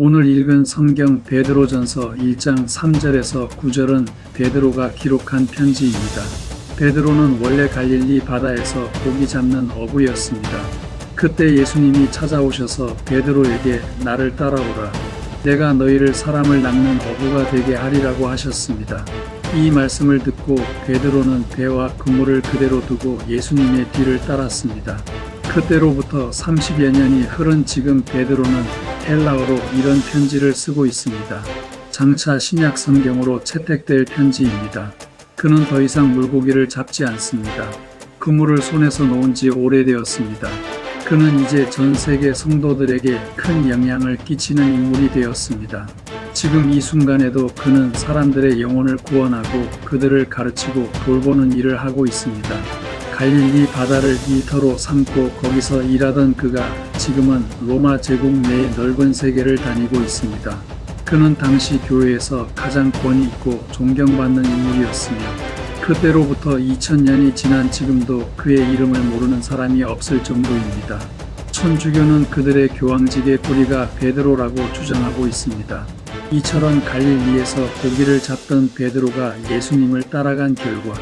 오늘 읽은 성경 베드로전서 1장 3절에서 9절은 베드로가 기록한 편지입니다. 베드로는 원래 갈릴리 바다에서 고기 잡는 어부였습니다. 그때 예수님이 찾아오셔서 베드로에게 나를 따라오라. 내가 너희를 사람을 낚는 어부가 되게 하리라고 하셨습니다. 이 말씀을 듣고 베드로는 배와 그물을 그대로 두고 예수님의 뒤를 따랐습니다. 그때로부터 30여 년이 흐른 지금 베드로는 헬라어로 이런 편지를 쓰고 있습니다. 장차 신약 성경으로 채택될 편지입니다. 그는 더 이상 물고기를 잡지 않습니다. 그물을 손에서 놓은 지 오래되었습니다. 그는 이제 전 세계 성도들에게 큰 영향을 끼치는 인물이 되었습니다. 지금 이 순간에도 그는 사람들의 영혼을 구원하고 그들을 가르치고 돌보는 일을 하고 있습니다. 갈릴리 바다를 일터로 삼고 거기서 일하던 그가 지금은 로마 제국 내 넓은 세계를 다니고 있습니다. 그는 당시 교회에서 가장 권위 있고 존경받는 인물이었으며 그때로부터 2000년이 지난 지금도 그의 이름을 모르는 사람이 없을 정도입니다. 천주교는 그들의 교황직의 뿌리가 베드로라고 주장하고 있습니다. 이처럼 갈릴리에서 고기를 잡던 베드로가 예수님을 따라간 결과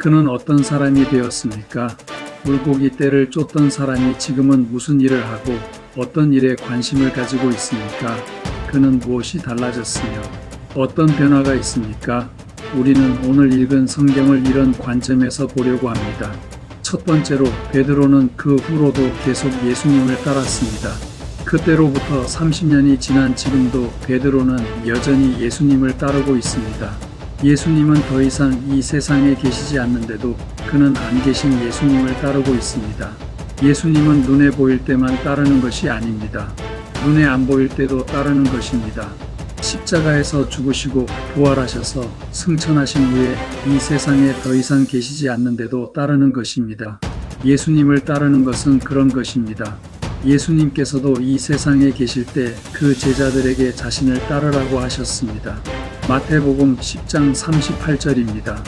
그는 어떤 사람이 되었습니까? 물고기 떼를 쫓던 사람이 지금은 무슨 일을 하고 어떤 일에 관심을 가지고 있습니까? 그는 무엇이 달라졌으며 어떤 변화가 있습니까? 우리는 오늘 읽은 성경을 이런 관점에서 보려고 합니다. 첫 번째로 베드로는 그 후로도 계속 예수님을 따랐습니다. 그때로부터 30년이 지난 지금도 베드로는 여전히 예수님을 따르고 있습니다. 예수님은 더 이상 이 세상에 계시지 않는데도 그는 안 계신 예수님을 따르고 있습니다. 예수님은 눈에 보일 때만 따르는 것이 아닙니다. 눈에 안 보일 때도 따르는 것입니다. 십자가에서 죽으시고 부활하셔서 승천하신 후에 이 세상에 더 이상 계시지 않는데도 따르는 것입니다. 예수님을 따르는 것은 그런 것입니다. 예수님께서도 이 세상에 계실 때 그 제자들에게 자신을 따르라고 하셨습니다. 마태복음 10장 38절입니다.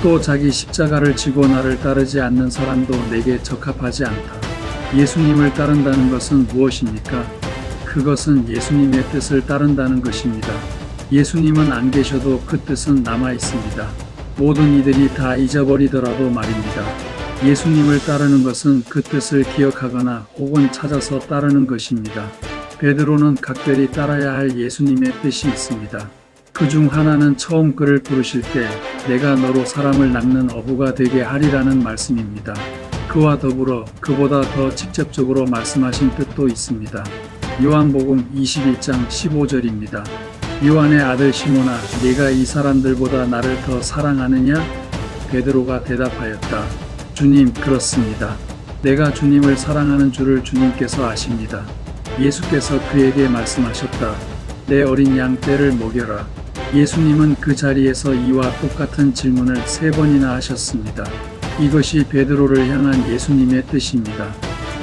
또 자기 십자가를 지고 나를 따르지 않는 사람도 내게 적합하지 않다. 예수님을 따른다는 것은 무엇입니까? 그것은 예수님의 뜻을 따른다는 것입니다. 예수님은 안 계셔도 그 뜻은 남아 있습니다. 모든 이들이 다 잊어버리더라도 말입니다. 예수님을 따르는 것은 그 뜻을 기억하거나 혹은 찾아서 따르는 것입니다. 베드로는 각별히 따라야 할 예수님의 뜻이 있습니다. 그 중 하나는 처음 그를 부르실 때 내가 너로 사람을 낚는 어부가 되게 하리라는 말씀입니다. 그와 더불어 그보다 더 직접적으로 말씀하신 뜻도 있습니다. 요한복음 21장 15절입니다. 요한의 아들 시몬아, 네가 이 사람들보다 나를 더 사랑하느냐? 베드로가 대답하였다. 주님, 그렇습니다. 내가 주님을 사랑하는 줄을 주님께서 아십니다. 예수께서 그에게 말씀하셨다. 내 어린 양 떼를 먹여라. 예수님은 그 자리에서 이와 똑같은 질문을 3번이나 하셨습니다. 이것이 베드로를 향한 예수님의 뜻입니다.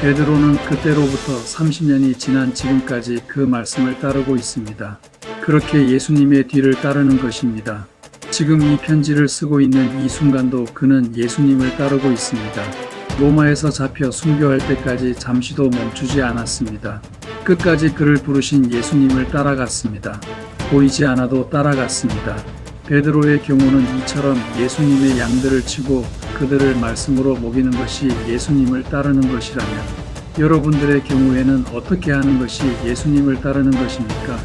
베드로는 그때로부터 30년이 지난 지금까지 그 말씀을 따르고 있습니다. 그렇게 예수님의 뒤를 따르는 것입니다. 지금 이 편지를 쓰고 있는 이 순간도 그는 예수님을 따르고 있습니다. 로마에서 잡혀 순교할 때까지 잠시도 멈추지 않았습니다. 끝까지 그를 부르신 예수님을 따라갔습니다. 보이지 않아도 따라갔습니다. 베드로의 경우는 이처럼 예수님의 양들을 치고 그들을 말씀으로 먹이는 것이 예수님을 따르는 것이라면 여러분들의 경우에는 어떻게 하는 것이 예수님을 따르는 것입니까?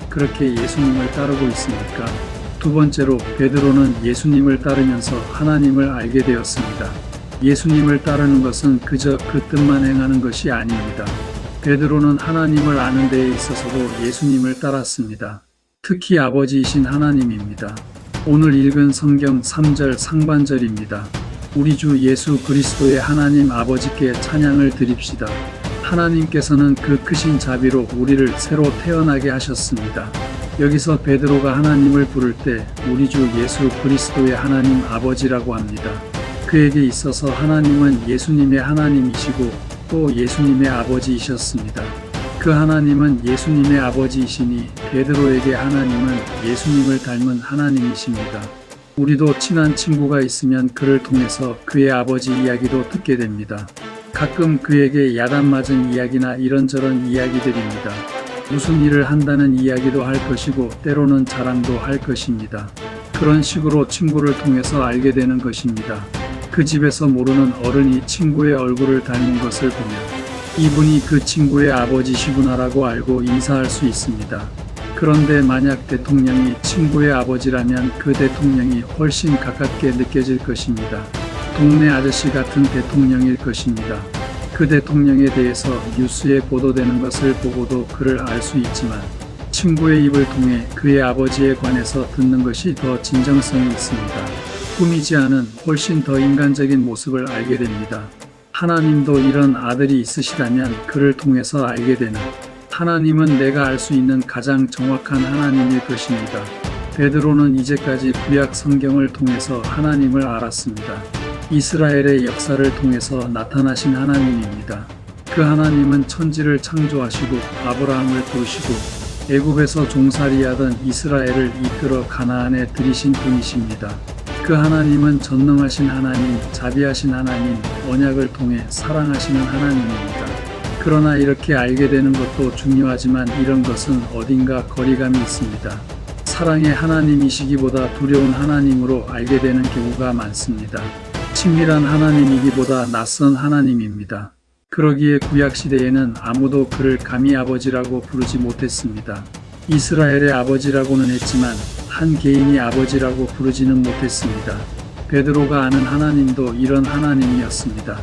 그렇게 예수님을 따르고 있습니까? 두 번째로 베드로는 예수님을 따르면서 하나님을 알게 되었습니다. 예수님을 따르는 것은 그저 그 뜻만 행하는 것이 아닙니다. 베드로는 하나님을 아는 데에 있어서도 예수님을 따랐습니다. 특히 아버지이신 하나님입니다. 오늘 읽은 성경 3절 상반절입니다. 우리 주 예수 그리스도의 하나님 아버지께 찬양을 드립시다. 하나님께서는 그 크신 자비로 우리를 새로 태어나게 하셨습니다. 여기서 베드로가 하나님을 부를 때 우리 주 예수 그리스도의 하나님 아버지라고 합니다. 그에게 있어서 하나님은 예수님의 하나님이시고 또 예수님의 아버지이셨습니다. 그 하나님은 예수님의 아버지이시니 베드로에게 하나님은 예수님을 닮은 하나님이십니다. 우리도 친한 친구가 있으면 그를 통해서 그의 아버지 이야기도 듣게 됩니다. 가끔 그에게 야단 맞은 이야기나 이런저런 이야기들입니다. 무슨 일을 한다는 이야기도 할 것이고 때로는 자랑도 할 것입니다. 그런 식으로 친구를 통해서 알게 되는 것입니다. 그 집에서 모르는 어른이 친구의 얼굴을 닮은 것을 보면 이분이 그 친구의 아버지시구나라고 알고 인사할 수 있습니다. 그런데 만약 대통령이 친구의 아버지라면 그 대통령이 훨씬 가깝게 느껴질 것입니다. 동네 아저씨 같은 대통령일 것입니다. 그 대통령에 대해서 뉴스에 보도되는 것을 보고도 그를 알 수 있지만 친구의 입을 통해 그의 아버지에 관해서 듣는 것이 더 진정성이 있습니다. 꾸미지 않은 훨씬 더 인간적인 모습을 알게 됩니다. 하나님도 이런 아들이 있으시다면 그를 통해서 알게 되는, 하나님은 내가 알 수 있는 가장 정확한 하나님일 것입니다. 베드로는 이제까지 구약 성경을 통해서 하나님을 알았습니다. 이스라엘의 역사를 통해서 나타나신 하나님입니다. 그 하나님은 천지를 창조하시고 아브라함을 부르시고 애굽에서 종살이하던 이스라엘을 이끌어 가나안에 들이신 분이십니다. 그 하나님은 전능하신 하나님, 자비하신 하나님, 언약을 통해 사랑하시는 하나님입니다. 그러나 이렇게 알게 되는 것도 중요하지만 이런 것은 어딘가 거리감이 있습니다. 사랑의 하나님이시기보다 두려운 하나님으로 알게 되는 경우가 많습니다. 친밀한 하나님이기보다 낯선 하나님입니다. 그러기에 구약시대에는 아무도 그를 감히 아버지라고 부르지 못했습니다. 이스라엘의 아버지라고는 했지만 한 개인이 아버지라고 부르지는 못했습니다. 베드로가 아는 하나님도 이런 하나님이었습니다.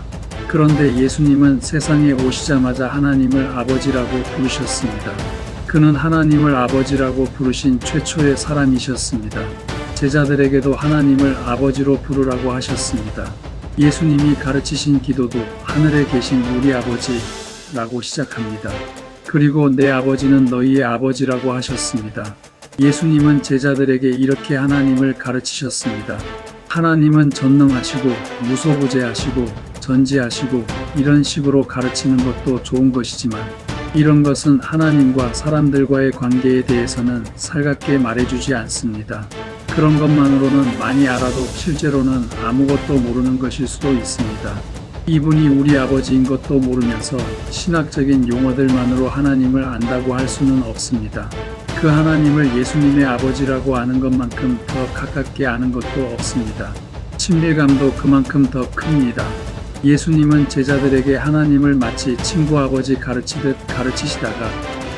그런데 예수님은 세상에 오시자마자 하나님을 아버지라고 부르셨습니다. 그는 하나님을 아버지라고 부르신 최초의 사람이셨습니다. 제자들에게도 하나님을 아버지로 부르라고 하셨습니다. 예수님이 가르치신 기도도 하늘에 계신 우리 아버지라고 시작합니다. 그리고 내 아버지는 너희의 아버지라고 하셨습니다. 예수님은 제자들에게 이렇게 하나님을 가르치셨습니다. 하나님은 전능하시고 무소부재하시고 전지하시고 이런 식으로 가르치는 것도 좋은 것이지만 이런 것은 하나님과 사람들과의 관계에 대해서는 살갑게 말해주지 않습니다. 그런 것만으로는 많이 알아도 실제로는 아무것도 모르는 것일 수도 있습니다. 이분이 우리 아버지인 것도 모르면서 신학적인 용어들만으로 하나님을 안다고 할 수는 없습니다. 그 하나님을 예수님의 아버지라고 아는 것만큼 더 가깝게 아는 것도 없습니다. 친밀감도 그만큼 더 큽니다. 예수님은 제자들에게 하나님을 마치 친구 아버지 가르치듯 가르치시다가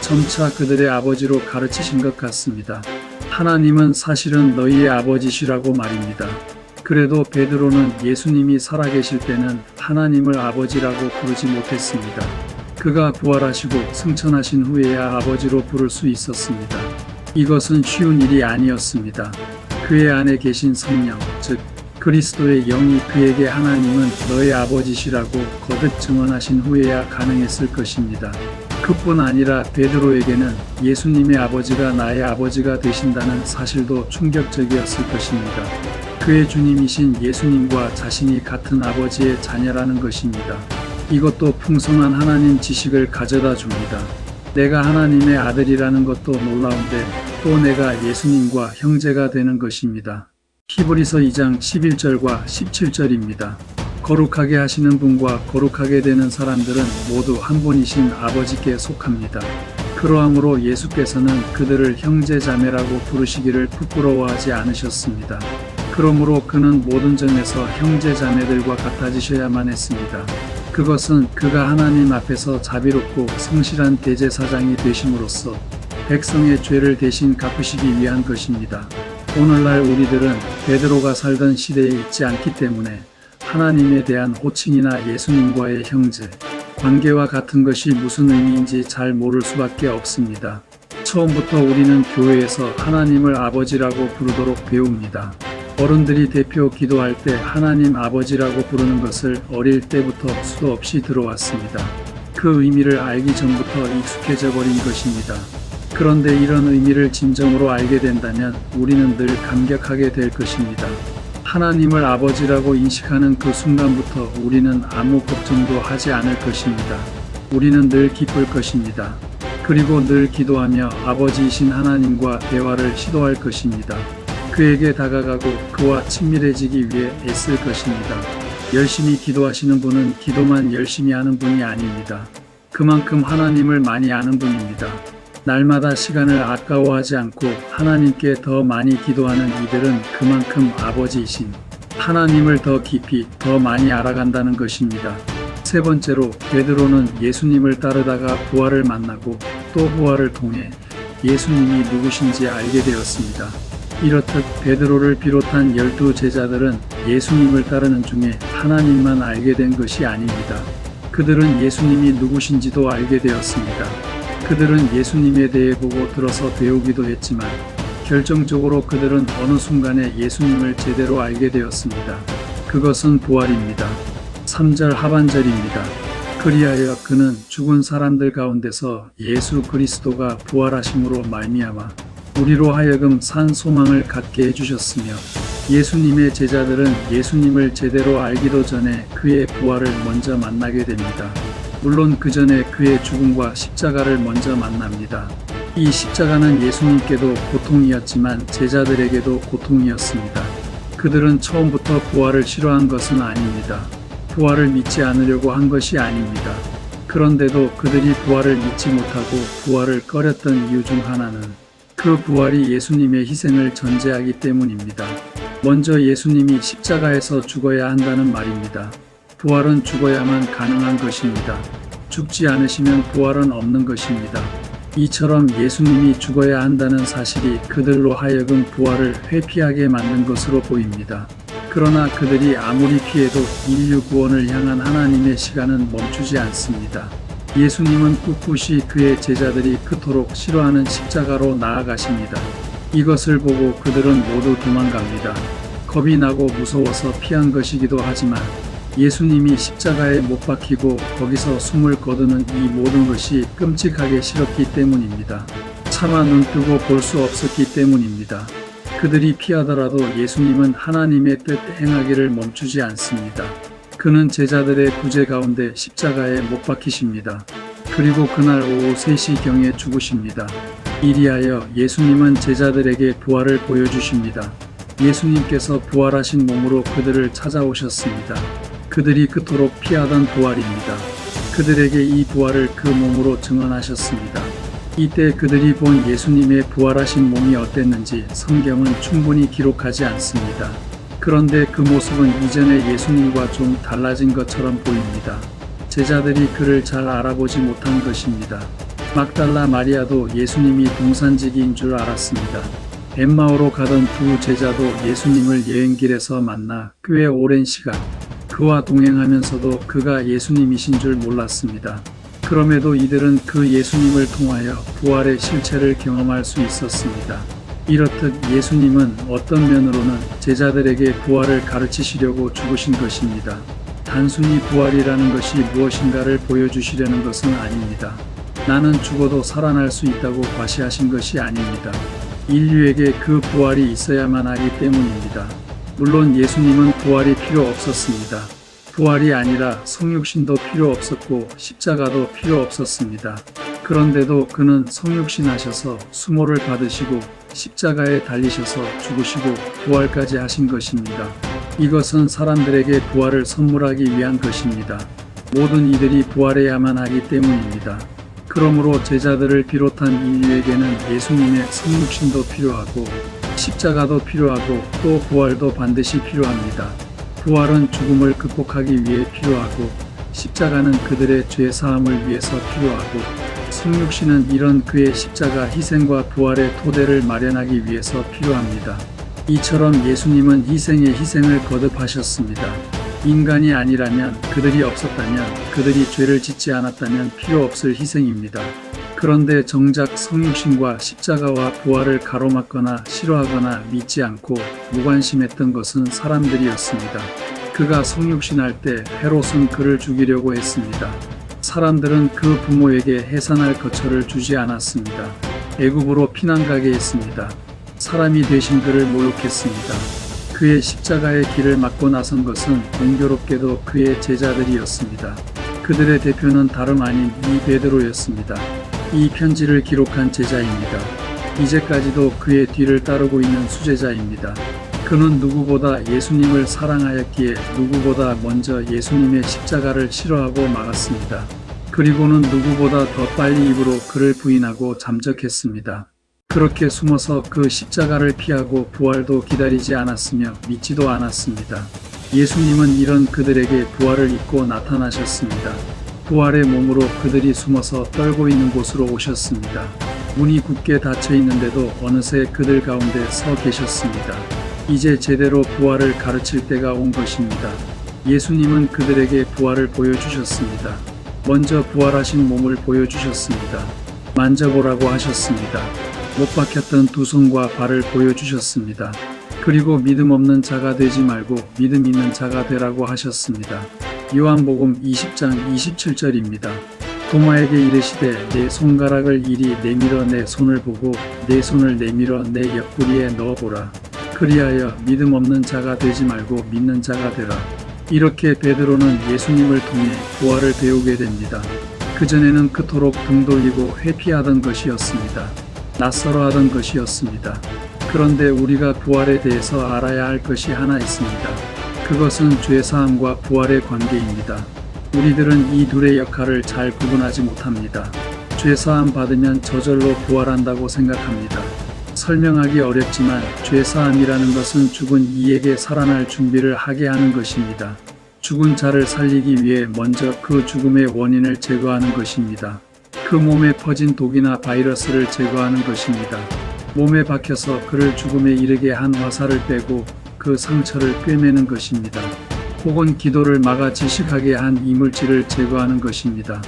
점차 그들의 아버지로 가르치신 것 같습니다. 하나님은 사실은 너희의 아버지시라고 말입니다. 그래도 베드로는 예수님이 살아계실 때는 하나님을 아버지라고 부르지 못했습니다. 그가 부활하시고 승천하신 후에야 아버지로 부를 수 있었습니다. 이것은 쉬운 일이 아니었습니다. 그의 안에 계신 성령, 즉 그리스도의 영이 그에게 하나님은 너의 아버지시라고 거듭 증언하신 후에야 가능했을 것입니다. 그뿐 아니라 베드로에게는 예수님의 아버지가 나의 아버지가 되신다는 사실도 충격적이었을 것입니다. 그의 주님이신 예수님과 자신이 같은 아버지의 자녀라는 것입니다. 이것도 풍성한 하나님 지식을 가져다 줍니다. 내가 하나님의 아들이라는 것도 놀라운데 또 내가 예수님과 형제가 되는 것입니다. 히브리서 2장 11절과 17절입니다. 거룩하게 하시는 분과 거룩하게 되는 사람들은 모두 한 분이신 아버지께 속합니다. 그러함으로 예수께서는 그들을 형제 자매라고 부르시기를 부끄러워하지 않으셨습니다. 그러므로 그는 모든 점에서 형제 자매들과 같아지셔야만 했습니다. 그것은 그가 하나님 앞에서 자비롭고 성실한 대제사장이 되심으로써 백성의 죄를 대신 갚으시기 위한 것입니다. 오늘날 우리들은 베드로가 살던 시대에 있지 않기 때문에 하나님에 대한 호칭이나 예수님과의 형제, 관계와 같은 것이 무슨 의미인지 잘 모를 수밖에 없습니다. 처음부터 우리는 교회에서 하나님을 아버지라고 부르도록 배웁니다. 어른들이 대표 기도할 때 하나님 아버지라고 부르는 것을 어릴 때부터 수도 없이 들어왔습니다. 그 의미를 알기 전부터 익숙해져 버린 것입니다. 그런데 이런 의미를 진정으로 알게 된다면 우리는 늘 감격하게 될 것입니다. 하나님을 아버지라고 인식하는 그 순간부터 우리는 아무 걱정도 하지 않을 것입니다. 우리는 늘 기쁠 것입니다. 그리고 늘 기도하며 아버지이신 하나님과 대화를 시도할 것입니다. 그에게 다가가고 그와 친밀해지기 위해 애쓸 것입니다. 열심히 기도하시는 분은 기도만 열심히 하는 분이 아닙니다. 그만큼 하나님을 많이 아는 분입니다. 날마다 시간을 아까워하지 않고 하나님께 더 많이 기도하는 이들은 그만큼 아버지이신 하나님을 더 깊이 더 많이 알아간다는 것입니다. 세 번째로 베드로는 예수님을 따르다가 부활을 만나고 또 부활을 통해 예수님이 누구신지 알게 되었습니다. 이렇듯 베드로를 비롯한 12 제자들은 예수님을 따르는 중에 하나님만 알게 된 것이 아닙니다. 그들은 예수님이 누구신지도 알게 되었습니다. 그들은 예수님에 대해 보고 들어서 배우기도 했지만 결정적으로 그들은 어느 순간에 예수님을 제대로 알게 되었습니다. 그것은 부활입니다. 3절 하반절입니다. 그리하여 그는 죽은 사람들 가운데서 예수 그리스도가 부활하심으로 말미암아 우리로 하여금 산 소망을 갖게 해주셨으며 예수님의 제자들은 예수님을 제대로 알기도 전에 그의 부활을 먼저 만나게 됩니다. 물론 그 전에 그의 죽음과 십자가를 먼저 만납니다. 이 십자가는 예수님께도 고통이었지만 제자들에게도 고통이었습니다. 그들은 처음부터 부활을 싫어한 것은 아닙니다. 부활을 믿지 않으려고 한 것이 아닙니다. 그런데도 그들이 부활을 믿지 못하고 부활을 꺼렸던 이유 중 하나는 그 부활이 예수님의 희생을 전제하기 때문입니다. 먼저 예수님이 십자가에서 죽어야 한다는 말입니다. 부활은 죽어야만 가능한 것입니다. 죽지 않으시면 부활은 없는 것입니다. 이처럼 예수님이 죽어야 한다는 사실이 그들로 하여금 부활을 회피하게 만든 것으로 보입니다. 그러나 그들이 아무리 피해도 인류 구원을 향한 하나님의 시간은 멈추지 않습니다. 예수님은 꿋꿋이 그의 제자들이 그토록 싫어하는 십자가로 나아가십니다. 이것을 보고 그들은 모두 도망갑니다. 겁이 나고 무서워서 피한 것이기도 하지만 예수님이 십자가에 못 박히고 거기서 숨을 거두는 이 모든 것이 끔찍하게 싫었기 때문입니다. 차마 눈뜨고 볼 수 없었기 때문입니다. 그들이 피하더라도 예수님은 하나님의 뜻 행하기를 멈추지 않습니다. 그는 제자들의 구제 가운데 십자가에 못 박히십니다. 그리고 그날 오후 3시경에 죽으십니다. 이리하여 예수님은 제자들에게 부활을 보여주십니다. 예수님께서 부활하신 몸으로 그들을 찾아오셨습니다. 그들이 그토록 피하던 부활입니다. 그들에게 이 부활을 그 몸으로 증언하셨습니다. 이때 그들이 본 예수님의 부활하신 몸이 어땠는지 성경은 충분히 기록하지 않습니다. 그런데 그 모습은 이전의 예수님과 좀 달라진 것처럼 보입니다. 제자들이 그를 잘 알아보지 못한 것입니다. 막달라 마리아도 예수님이 동산지기인 줄 알았습니다. 엠마오로 가던 두 제자도 예수님을 여행길에서 만나 꽤 오랜 시간 그와 동행하면서도 그가 예수님이신 줄 몰랐습니다. 그럼에도 이들은 그 예수님을 통하여 부활의 실체를 경험할 수 있었습니다. 이렇듯 예수님은 어떤 면으로는 제자들에게 부활을 가르치시려고 죽으신 것입니다. 단순히 부활이라는 것이 무엇인가를 보여주시려는 것은 아닙니다. 나는 죽어도 살아날 수 있다고 과시하신 것이 아닙니다. 인류에게 그 부활이 있어야만 하기 때문입니다. 물론 예수님은 부활이 필요 없었습니다. 부활이 아니라 성육신도 필요 없었고 십자가도 필요 없었습니다. 그런데도 그는 성육신 하셔서 수모를 받으시고 십자가에 달리셔서 죽으시고 부활까지 하신 것입니다. 이것은 사람들에게 부활을 선물하기 위한 것입니다. 모든 이들이 부활해야만 하기 때문입니다. 그러므로 제자들을 비롯한 인류에게는 예수님의 성육신도 필요하고 십자가도 필요하고 또 부활도 반드시 필요합니다. 부활은 죽음을 극복하기 위해 필요하고 십자가는 그들의 죄 사함을 위해서 필요하고 성육신은 이런 그의 십자가 희생과 부활의 토대를 마련하기 위해서 필요합니다. 이처럼 예수님은 희생의 희생을 거듭하셨습니다. 인간이 아니라면, 그들이 없었다면, 그들이 죄를 짓지 않았다면 필요 없을 희생입니다. 그런데 정작 성육신과 십자가와 부활을 가로막거나 싫어하거나 믿지 않고 무관심했던 것은 사람들이었습니다. 그가 성육신할 때 헤롯은 그를 죽이려고 했습니다. 사람들은 그 부모에게 해산할 거처를 주지 않았습니다. 애굽으로 피난가게 했습니다. 사람이 되신 그를 모욕했습니다. 그의 십자가의 길을 막고 나선 것은 공교롭게도 그의 제자들이었습니다. 그들의 대표는 다름 아닌 이 베드로였습니다. 이 편지를 기록한 제자입니다. 이제까지도 그의 뒤를 따르고 있는 수제자입니다. 그는 누구보다 예수님을 사랑하였기에 누구보다 먼저 예수님의 십자가를 싫어하고 막았습니다. 그리고는 누구보다 더 빨리 입으로 그를 부인하고 잠적했습니다. 그렇게 숨어서 그 십자가를 피하고 부활도 기다리지 않았으며 믿지도 않았습니다. 예수님은 이런 그들에게 부활을 입고 나타나셨습니다. 부활의 몸으로 그들이 숨어서 떨고 있는 곳으로 오셨습니다. 문이 굳게 닫혀 있는데도 어느새 그들 가운데 서 계셨습니다. 이제 제대로 부활을 가르칠 때가 온 것입니다. 예수님은 그들에게 부활을 보여주셨습니다. 먼저 부활하신 몸을 보여주셨습니다. 만져보라고 하셨습니다. 못 박혔던 두 손과 발을 보여주셨습니다. 그리고 믿음 없는 자가 되지 말고 믿음 있는 자가 되라고 하셨습니다. 요한복음 20장 27절입니다. 도마에게 이르시되 내 손가락을 이리 내밀어 내 손을 보고 내 손을 내밀어 내 옆구리에 넣어보라. 그리하여 믿음 없는 자가 되지 말고 믿는 자가 되라. 이렇게 베드로는 예수님을 통해 부활을 배우게 됩니다. 그전에는 그토록 등 돌리고 회피하던 것이었습니다. 낯설어하던 것이었습니다. 그런데 우리가 부활에 대해서 알아야 할 것이 하나 있습니다. 그것은 죄사함과 부활의 관계입니다. 우리들은 이 둘의 역할을 잘 구분하지 못합니다. 죄사함 받으면 저절로 부활한다고 생각합니다. 설명하기 어렵지만 죄사함이라는 것은 죽은 이에게 살아날 준비를 하게 하는 것입니다. 죽은 자를 살리기 위해 먼저 그 죽음의 원인을 제거하는 것입니다. 그 몸에 퍼진 독이나 바이러스를 제거하는 것입니다. 몸에 박혀서 그를 죽음에 이르게 한 화살을 빼고 그 상처를 꿰매는 것입니다. 혹은 기도를 막아 질식하게 한 이물질을 제거하는 것입니다.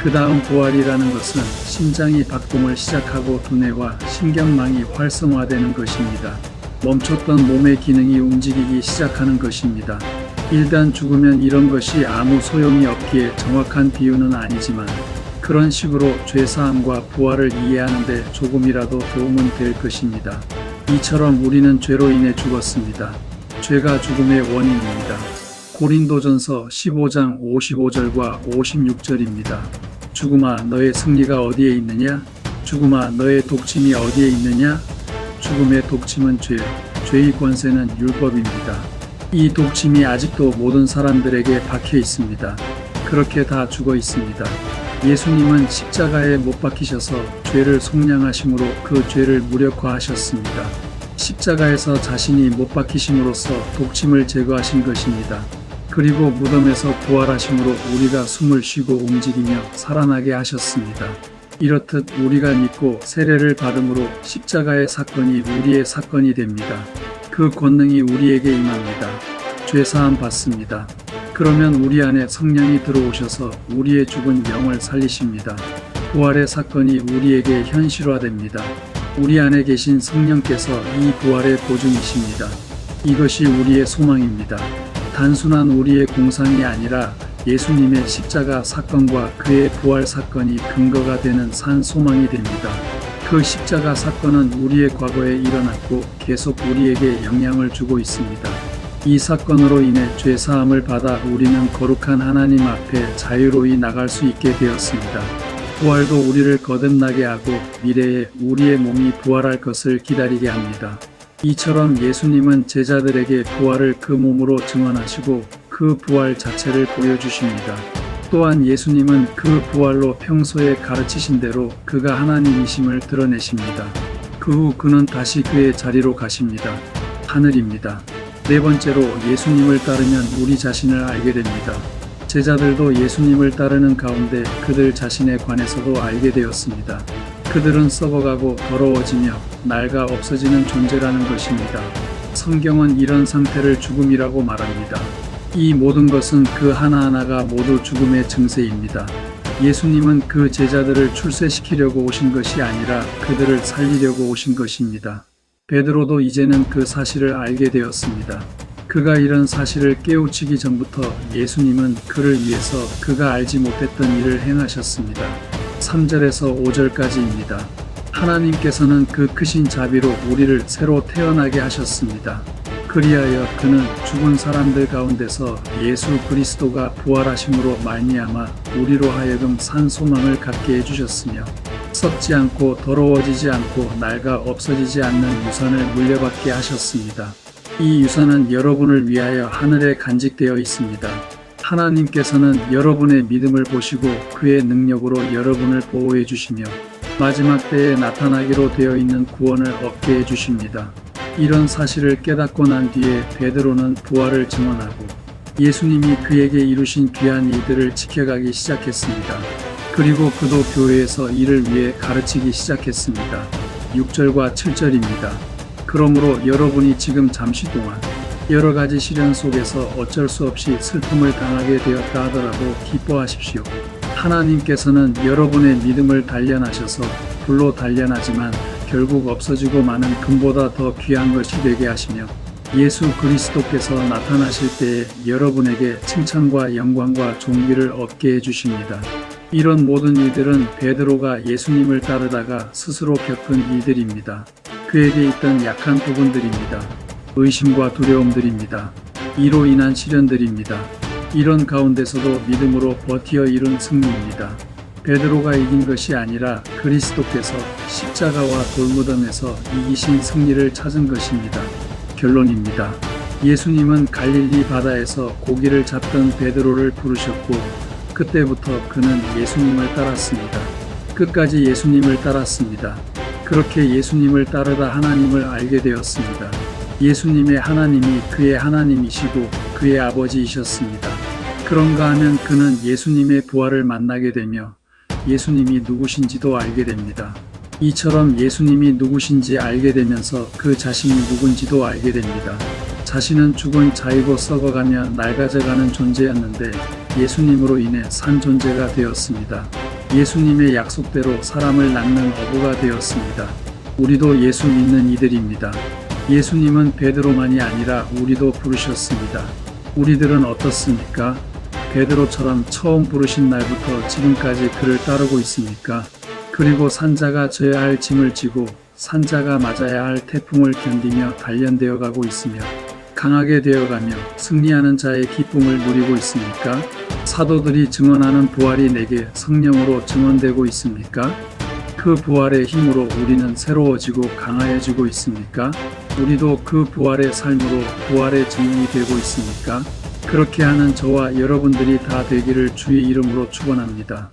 그 다음 부활이라는 것은 심장이 박동을 시작하고 두뇌와 신경망이 활성화되는 것입니다. 멈췄던 몸의 기능이 움직이기 시작하는 것입니다. 일단 죽으면 이런 것이 아무 소용이 없기에 정확한 비유는 아니지만 그런 식으로 죄사함과 부활을 이해하는 데 조금이라도 도움은 될 것입니다. 이처럼 우리는 죄로 인해 죽었습니다. 죄가 죽음의 원인입니다. 고린도전서 15장 55절과 56절입니다. 죽음아 너의 승리가 어디에 있느냐? 죽음아 너의 독침이 어디에 있느냐? 죽음의 독침은 죄, 죄의 권세는 율법입니다. 이 독침이 아직도 모든 사람들에게 박혀 있습니다. 그렇게 다 죽어 있습니다. 예수님은 십자가에 못 박히셔서 죄를 속량하심으로 그 죄를 무력화하셨습니다. 십자가에서 자신이 못 박히심으로써 독침을 제거하신 것입니다. 그리고 무덤에서 부활하심으로 우리가 숨을 쉬고 움직이며 살아나게 하셨습니다. 이렇듯 우리가 믿고 세례를 받음으로 십자가의 사건이 우리의 사건이 됩니다. 그 권능이 우리에게 임합니다. 죄사함 받습니다. 그러면 우리 안에 성령이 들어오셔서 우리의 죽은 영을 살리십니다. 부활의 사건이 우리에게 현실화됩니다. 우리 안에 계신 성령께서 이 부활의 보증이십니다. 이것이 우리의 소망입니다. 단순한 우리의 공상이 아니라 예수님의 십자가 사건과 그의 부활 사건이 근거가 되는 산 소망이 됩니다. 그 십자가 사건은 우리의 과거에 일어났고 계속 우리에게 영향을 주고 있습니다. 이 사건으로 인해 죄사함을 받아 우리는 거룩한 하나님 앞에 자유로이 나갈 수 있게 되었습니다. 부활도 우리를 거듭나게 하고 미래에 우리의 몸이 부활할 것을 기다리게 합니다. 이처럼 예수님은 제자들에게 부활을 그 몸으로 증언하시고 그 부활 자체를 보여주십니다. 또한 예수님은 그 부활로 평소에 가르치신 대로 그가 하나님이심을 드러내십니다. 그 후 그는 다시 그의 자리로 가십니다. 하늘입니다. 네 번째로 예수님을 따르면 우리 자신을 알게 됩니다. 제자들도 예수님을 따르는 가운데 그들 자신에 관해서도 알게 되었습니다. 그들은 썩어가고 더러워지며 낡아 없어지는 존재라는 것입니다. 성경은 이런 상태를 죽음이라고 말합니다. 이 모든 것은 그 하나하나가 모두 죽음의 증세입니다. 예수님은 그 제자들을 출세시키려고 오신 것이 아니라 그들을 살리려고 오신 것입니다. 베드로도 이제는 그 사실을 알게 되었습니다. 그가 이런 사실을 깨우치기 전부터 예수님은 그를 위해서 그가 알지 못했던 일을 행하셨습니다. 3절에서 5절까지입니다. 하나님께서는 그 크신 자비로 우리를 새로 태어나게 하셨습니다. 그리하여 그는 죽은 사람들 가운데서 예수 그리스도가 부활하심으로 말미암아 우리로 하여금 산 소망을 갖게 해주셨으며 썩지 않고 더러워지지 않고 낡아 없어지지 않는 유산을 물려받게 하셨습니다. 이 유산은 여러분을 위하여 하늘에 간직되어 있습니다. 하나님께서는 여러분의 믿음을 보시고 그의 능력으로 여러분을 보호해 주시며 마지막 때에 나타나기로 되어 있는 구원을 얻게 해 주십니다. 이런 사실을 깨닫고 난 뒤에 베드로는 부활을 증언하고 예수님이 그에게 이루신 귀한 일들을 지켜가기 시작했습니다. 그리고 그도 교회에서 이를 위해 가르치기 시작했습니다. 6절과 7절입니다. 그러므로 여러분이 지금 잠시 동안 여러 가지 시련 속에서 어쩔 수 없이 슬픔을 당하게 되었다 하더라도 기뻐하십시오. 하나님께서는 여러분의 믿음을 단련하셔서 불로 단련하지만 결국 없어지고 마는 금보다 더 귀한 것이 되게 하시며 예수 그리스도께서 나타나실 때에 여러분에게 칭찬과 영광과 존귀를 얻게 해주십니다. 이런 모든 일들은 베드로가 예수님을 따르다가 스스로 겪은 일들입니다. 그에게 있던 약한 부분들입니다. 의심과 두려움들입니다. 이로 인한 시련들입니다. 이런 가운데서도 믿음으로 버티어 이룬 승리입니다. 베드로가 이긴 것이 아니라 그리스도께서 십자가와 돌무덤에서 이기신 승리를 찾은 것입니다. 결론입니다. 예수님은 갈릴리 바다에서 고기를 잡던 베드로를 부르셨고 그때부터 그는 예수님을 따랐습니다. 끝까지 예수님을 따랐습니다. 그렇게 예수님을 따르다 하나님을 알게 되었습니다. 예수님의 하나님이 그의 하나님이시고 그의 아버지이셨습니다. 그런가 하면 그는 예수님의 부활을 만나게 되며 예수님이 누구신지도 알게 됩니다. 이처럼 예수님이 누구신지 알게 되면서 그 자신이 누군지도 알게 됩니다. 자신은 죽은 자이고 썩어가며 낡아져가는 존재였는데 예수님으로 인해 산 존재가 되었습니다. 예수님의 약속대로 사람을 낳는 어부가 되었습니다. 우리도 예수 믿는 이들입니다. 예수님은 베드로만이 아니라 우리도 부르셨습니다. 우리들은 어떻습니까? 베드로처럼 처음 부르신 날부터 지금까지 그를 따르고 있습니까? 그리고 산자가 져야 할 짐을 지고 산자가 맞아야 할 태풍을 견디며 단련되어 가고 있으며 강하게 되어가며 승리하는 자의 기쁨을 누리고 있습니까? 사도들이 증언하는 부활이 내게 성령으로 증언되고 있습니까? 그 부활의 힘으로 우리는 새로워지고 강하여지고 있습니까? 우리도 그 부활의 삶으로 부활의 증인이 되고 있습니까? 그렇게 하는 저와 여러분들이 다 되기를 주의 이름으로 축원합니다.